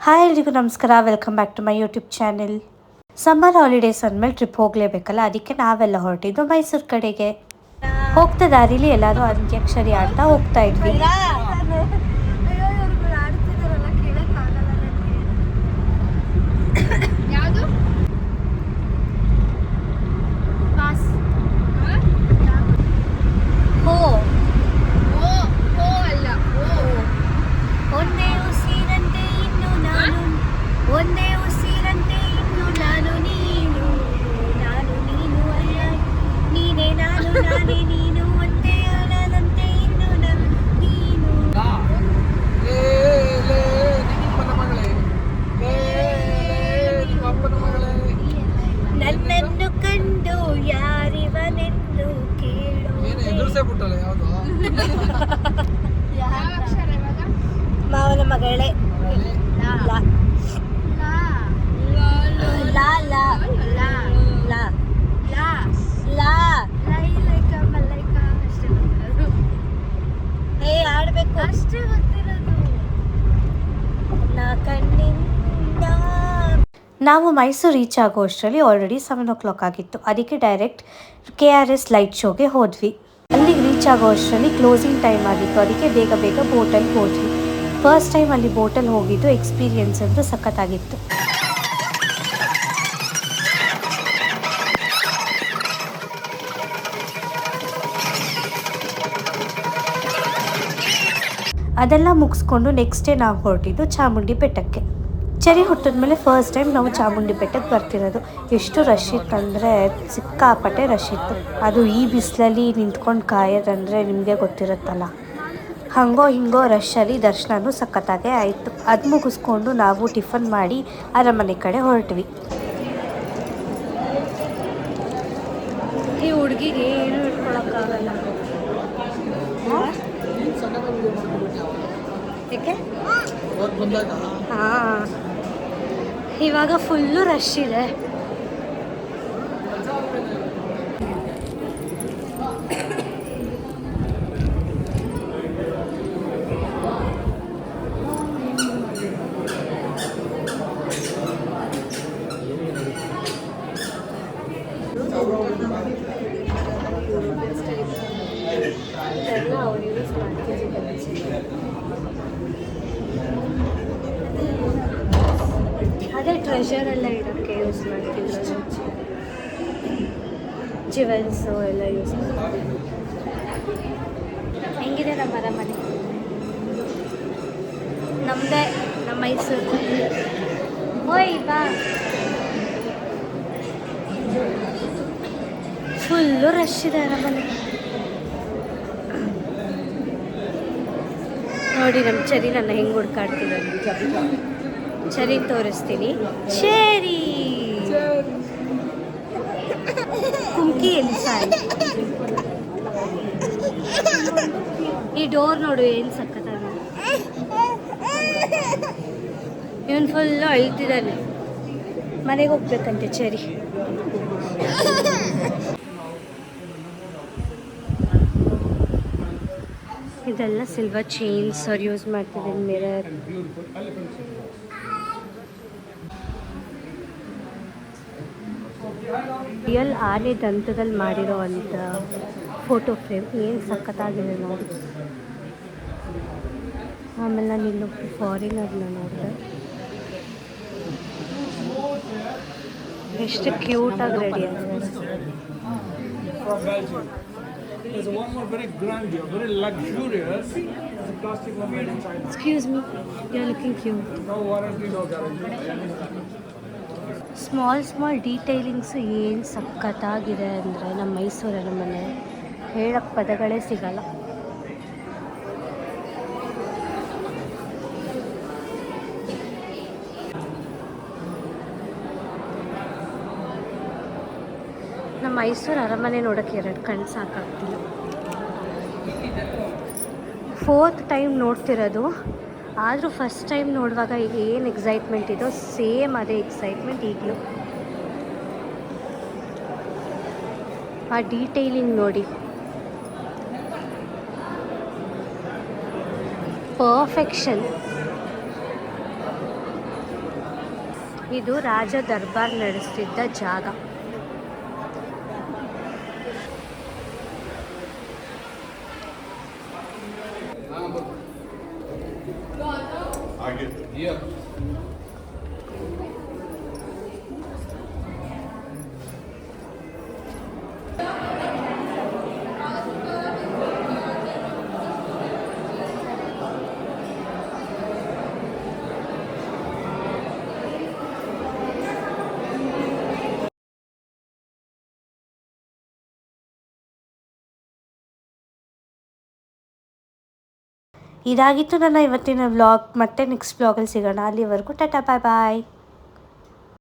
Hi ಎಲ್ರಿಗೂ ನಮಸ್ಕಾರ, welcome back to my YouTube channel. Summer holidays ಅಂದಮೇಲೆ ಟ್ರಿಪ್ ಹೋಗಲೇಬೇಕಲ್ಲ, ಅದಕ್ಕೆ ನಾವೆಲ್ಲ ಹೊರಟಿದ್ದು ಮೈಸೂರು ಕಡೆಗೆ. ಹೋಗ್ತಾ ದಾರಿಲಿ ಎಲ್ಲರೂ ಅಂತ್ಯಾಕ್ಷರಿ ಆಡ್ತಾ ಹೋಗ್ತಾ ಇದ್ವಿ. ನನ್ನನ್ನು ಕಂಡು ಯಾರಿವನೆಂದು ಕೇಳು. ಮಾವನ ಮಗಳೇ ಆಡ್ಬೇಕು ಅಷ್ಟೇ ಗೊತ್ತಿರೋದು. ನಾವು ಮೈಸೂರು ರೀಚ್ ಆಗೋ ಅಷ್ಟರಲ್ಲಿ ಆಲ್ರೆಡಿ 7 o'clock ಆಗಿತ್ತು. ಅದಕ್ಕೆ ಡೈರೆಕ್ಟ್ KRS ಲೈಟ್ ಶೋಗೆ ಹೋದ್ವಿ. ಅಲ್ಲಿಗೆ ರೀಚ್ ಆಗೋ ಅಷ್ಟರಲ್ಲಿ ಕ್ಲೋಸಿಂಗ್ ಟೈಮ್ ಆಗಿತ್ತು. ಅದಕ್ಕೆ ಬೇಗ ಬೋಟಲ್ಲಿ ಹೋದ್ವಿ. ಫಸ್ಟ್ ಟೈಮ್ ಅಲ್ಲಿ ಬೋಟಲ್ಲಿ ಹೋಗಿದ್ದು ಎಕ್ಸ್ಪೀರಿಯನ್ಸ್ ಅಂತೂ ಸಖತ್ತಾಗಿತ್ತು. ಅದೆಲ್ಲ ಮುಗಿಸ್ಕೊಂಡು ನೆಕ್ಸ್ಟ್ ಡೇ ನಾವು ಹೊರಟಿದ್ದು ಚಾಮುಂಡಿ ಬೆಟ್ಟಕ್ಕೆ. ಚಳಿ ಹುಟ್ಟಿದ್ಮೇಲೆ ಫಸ್ಟ್ ಟೈಮ್ ನಾವು ಚಾಮುಂಡಿ ಬೆಟ್ಟಕ್ಕೆ ಬರ್ತಿರೋದು. ಎಷ್ಟು ರಶ್ ಇತ್ತಂದರೆ ಸಿಕ್ಕಾಪಟ್ಟೆ ರಶ್ ಇತ್ತು. ಅದು ಈ ಬಿಸಿಲಲ್ಲಿ ನಿಂತ್ಕೊಂಡು ಕಾಯೋದಂದರೆ ನಿಮಗೆ ಗೊತ್ತಿರುತ್ತಲ್ಲ. ಹಂಗೋ ಹಿಂಗೋ ರಶಲ್ಲಿ ದರ್ಶನನೂ ಸಖತ್ತಾಗೇ ಆಯಿತು. ಅದು ಮುಗಿಸ್ಕೊಂಡು ನಾವು ಟಿಫನ್ ಮಾಡಿ ಅರಮನೆ ಕಡೆ ಹೊರಟ್ವಿ. ಈ ಹುಡುಗಿಗೆ ಏನು ಇಟ್ಕೊಳಕ್ಕಾಗಲ್ಲ. ಹಾಂ, ಇವಾಗ ಫುಲ್ಲು ರಶ್ ಇದೆ. ಅದೇ ಟ್ರೆಷರ್ ಎಲ್ಲ ಇಡೋಕ್ಕೆ ಯೂಸ್ ಮಾಡ್ತಿದ್ರು. ಜ್ಯುವೆಲ್ಸು ಎಲ್ಲ ಯೂಸ್ ಮಾಡ್ತಿದ್ರು. ಹೆಂಗಿದೆ ನಮ್ಮ ಅರಮನೆ? ನಮ್ಮದೇ, ನಮ್ಮ ಮೈಸೂರು. ಓಯ್ ಬಾ. ಫುಲ್ಲು ರಶ್ ಇದೆ ಅರಮನೆ. ನೋಡಿ ನಮ್ಮ ಚರಿ ನನ್ನ ಹೆಂಗೆ ಹುಡ್ಕಾಡ್ತಿದ್ದಾನೆ. ಚರಿ ತೋರಿಸ್ತೀನಿ. ಚರಿ ಕುಮ್ಕಿ ಎಲ್ಲಿ ಸಾಯಿ. ಈ ಡೋರ್ ನೋಡು ಏನು ಸಕ್ಕತ್ತಾಗ. ಇವನು ಫುಲ್ಲು ಅಳ್ತಿದ್ದಾನೆ. ಮನೆಗೆ ಹೋಗ್ಬೇಕಂತೆ ಚರಿ. ಇದೆಲ್ಲ ಸಿಲ್ವರ್ ಚೈನ್ಸ್ ಅವ್ರು ಯೂಸ್ ಮಾಡ್ತಿದ್ದಾರೆ. ಮಿರರ್, ರಿಯಲ್ ಆನೆ ದಂತದಲ್ಲಿ ಮಾಡಿರೋ ಅಂಥ ಫೋಟೋ ಫ್ರೇಮ್ ಏನು ಸಖತ್ತಾಗಿದೆ ನೋಡಿ. ಆಮೇಲೆ ನಾನು ಇಲ್ಲೊಬ್ಬರು ಫಾರಿನರ್ನ ನೋಡಿದೆ. ಎಷ್ಟು ಕ್ಯೂಟಾಗಿ ರೆಡಿ ಆಗಿದ್ದಾರೆ. There's one more very grandeur, very luxurious. It's a plastic one made in China. Excuse me, you're looking cute. No warranty, no guarantee. Small detailings ಏನು ಸಖತ್ತಾಗಿದೆ ಅಂದರೆ ನಮ್ಮ ಮೈಸೂರು ಅರಮನೆ ಹೇಳಕ್ಕೆ ಪದಗಳೇ ಸಿಗಲ್ಲ. ನಮ್ಮ ಮೈಸೂರು ಅರಮನೆ ನೋಡೋಕ್ಕೆ 2 ಕಣ್ಣು ಸಾಕಾಗ್ತಿಲ್ಲ. 4th time ನೋಡ್ತಿರೋದು. ಆದರೂ ಫಸ್ಟ್ ಟೈಮ್ ನೋಡುವಾಗ ಏನು ಎಕ್ಸೈಟ್ಮೆಂಟ್ ಇದೋ ಸೇಮ್ ಅದೇ ಎಕ್ಸೈಟ್ಮೆಂಟ್ ಈಗಲೂ. ಆ ಡೀಟೇಲಿಂಗ್ ನೋಡಿ, ಪರ್ಫೆಕ್ಷನ್. ಇದು ರಾಜ ದರ್ಬಾರ್ ನಡೆಸ್ತಿದ್ದ ಜಾಗ. ಇದಾಗಿತ್ತು ನನ್ನ ಇವತ್ತಿನ ವ್ಲಾಗ್. ಮತ್ತೆ ನೆಕ್ಸ್ಟ್ ವ್ಲಾಗಲ್ಲಿ ಸಿಗೋಣ. ಅಲ್ಲಿವರೆಗೂ ಟಾಟಾ ಬಾಯ್ ಬಾಯ್.